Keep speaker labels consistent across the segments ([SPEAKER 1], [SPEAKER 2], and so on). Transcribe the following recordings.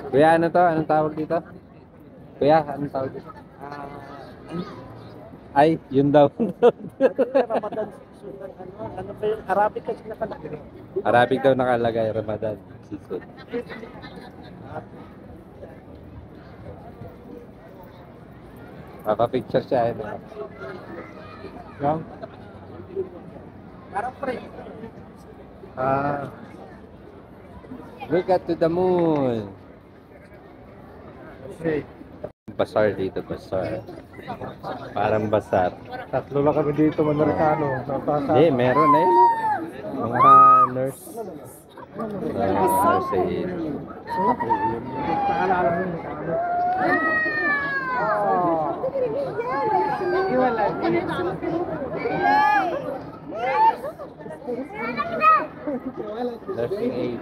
[SPEAKER 1] Kuya, ano to? Anong tawag dito? Kuya, anong tawag dito? Ay, yun daw.
[SPEAKER 2] Ramadan season ng ano ba yung Arabic kasi nakalagay.
[SPEAKER 1] Arabic daw nakalagay, Ramadan season. Papa-picture siya. Ano?
[SPEAKER 2] Yung? Parang pre.
[SPEAKER 1] Look at to the moon.
[SPEAKER 2] Okay.
[SPEAKER 1] Basar dito, basar. Parang basar.
[SPEAKER 2] Tatlo lang kami dito, Amerikano.
[SPEAKER 1] Hindi, meron na yun. Mga nurse. Nurse aid.
[SPEAKER 2] Paalala mo yung ano.
[SPEAKER 1] Nursing aid.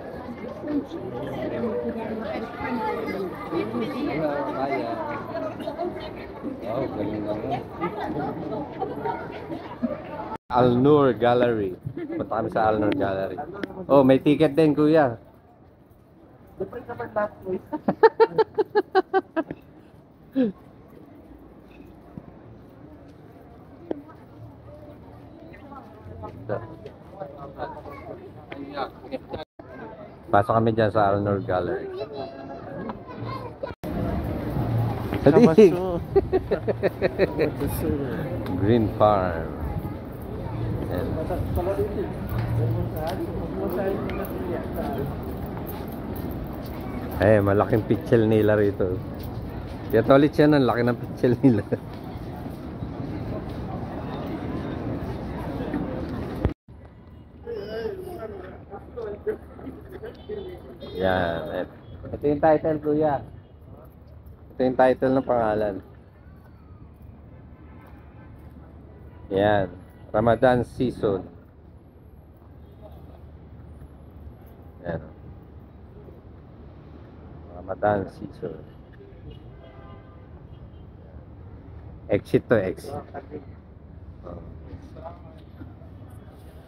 [SPEAKER 1] Kaya. Wow, galing naman. Al-Nur Gallery. Punta kami sa Al-Nur Gallery. Oh, may ticket din, kuya.
[SPEAKER 2] Siyempre naman lahat mo.
[SPEAKER 1] Pasok kami dyan sa Al-Nur Gallery.
[SPEAKER 2] Kamasyo.
[SPEAKER 1] Green Farm. Yan. Eh, malaking pitchel nila rito. Kaya tolit yan, ang laki ng pitchel nila. Yan. Ito yung title, kuya. Ito yung title ng pangalan. Yan. Ramadan season. Yan. Ramadan season. Exit to exit. Oh.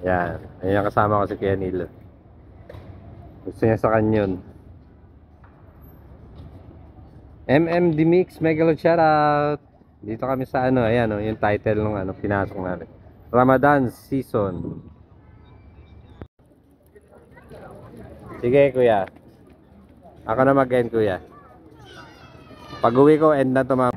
[SPEAKER 1] Yan. Ayan yung kasama ko si Kuya Nilo. Gusto niya sa kanyon. MMD Mix, Megalo shoutout. Dito kami sa ano, ayan o, yung title ng ano, pinasok namin. Ramadan season. Sige kuya. Ako na mag-end kuya. Pag uwi ko, end na to ma'am.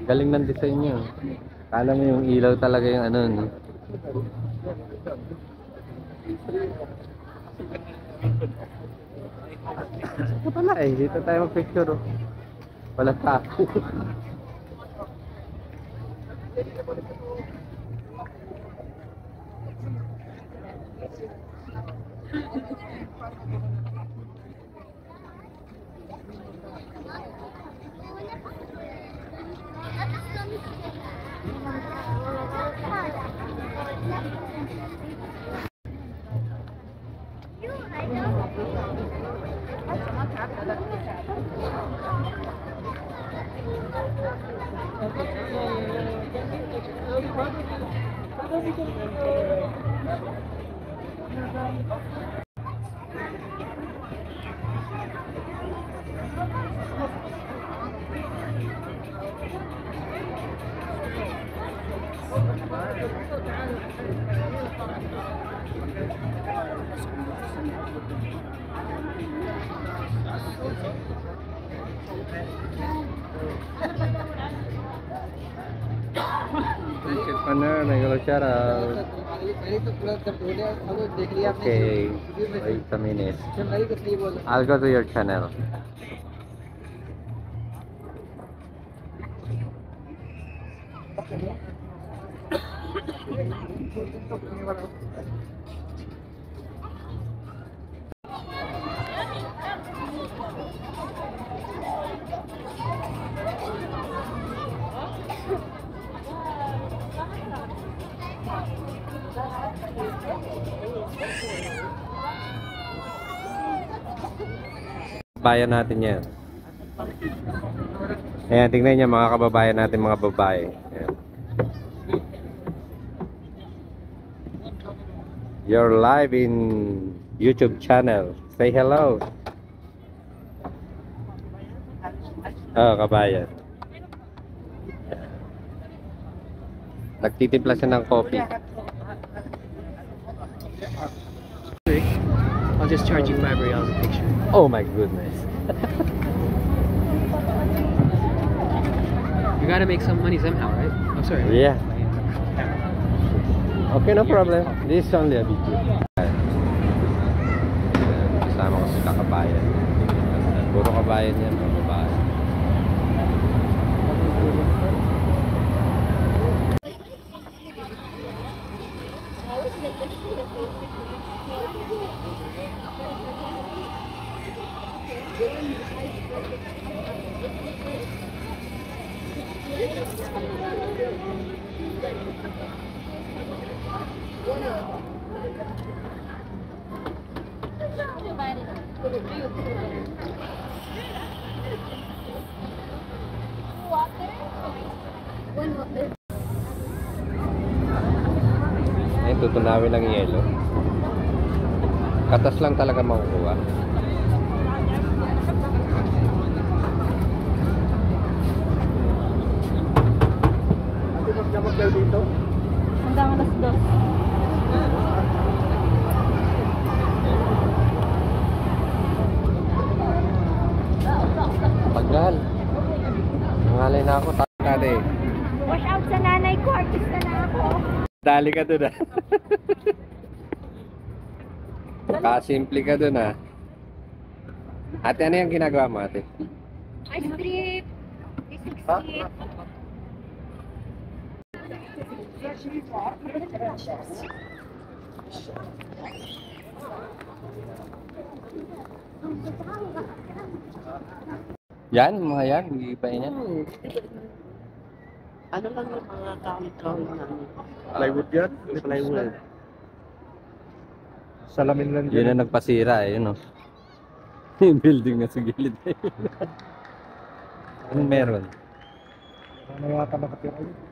[SPEAKER 1] Galing ng design nyo. Kala mo yung ilaw talaga yung ano, no? Ito pala eh, dito tayo mag-picture oh. Wala tao. Check partner, Megalo shoutout. Okay, wait a minute. I'll go to your channel. Bayan natin yan. Ayan, tingnan niyo mga kababayan natin, mga babae. Ayan. You're live in YouTube channel. Say hello. Oh, kabayan. Nagtitimpla siya ng coffee.
[SPEAKER 2] I'll just charge you $5 a picture.
[SPEAKER 1] Oh my goodness.
[SPEAKER 2] You gotta make some money somehow, right? I'm sorry.
[SPEAKER 1] Yeah. Okay, no problem. This is only a video. Kasama ko sila kabayan. Puro kabayan yan, mga babae. Ayun, tutunawin ng yelo. Katas lang talaga makukuha.
[SPEAKER 2] Ate, magdamag kayo dito?
[SPEAKER 3] Hanggang alas 2.
[SPEAKER 1] Tagal. Nangalay na ako, tatay.
[SPEAKER 3] Wash out sa nanay ko, artista na ako.
[SPEAKER 1] Dali ka dun ah. Kasimple ka dun ah. Ate, ano yung ginagawa mo ate?
[SPEAKER 3] I strip.
[SPEAKER 1] Ha? Yan, mga yan, gigipain yan.
[SPEAKER 2] Ano lang yung mga kawit-kawit na ano? Plywood yan? Plywood. Salamin lang
[SPEAKER 1] Yun na nagpasira eh, yun o. Yung building na sa gilid eh. Anong meron?
[SPEAKER 2] Ano yata nakatira yun?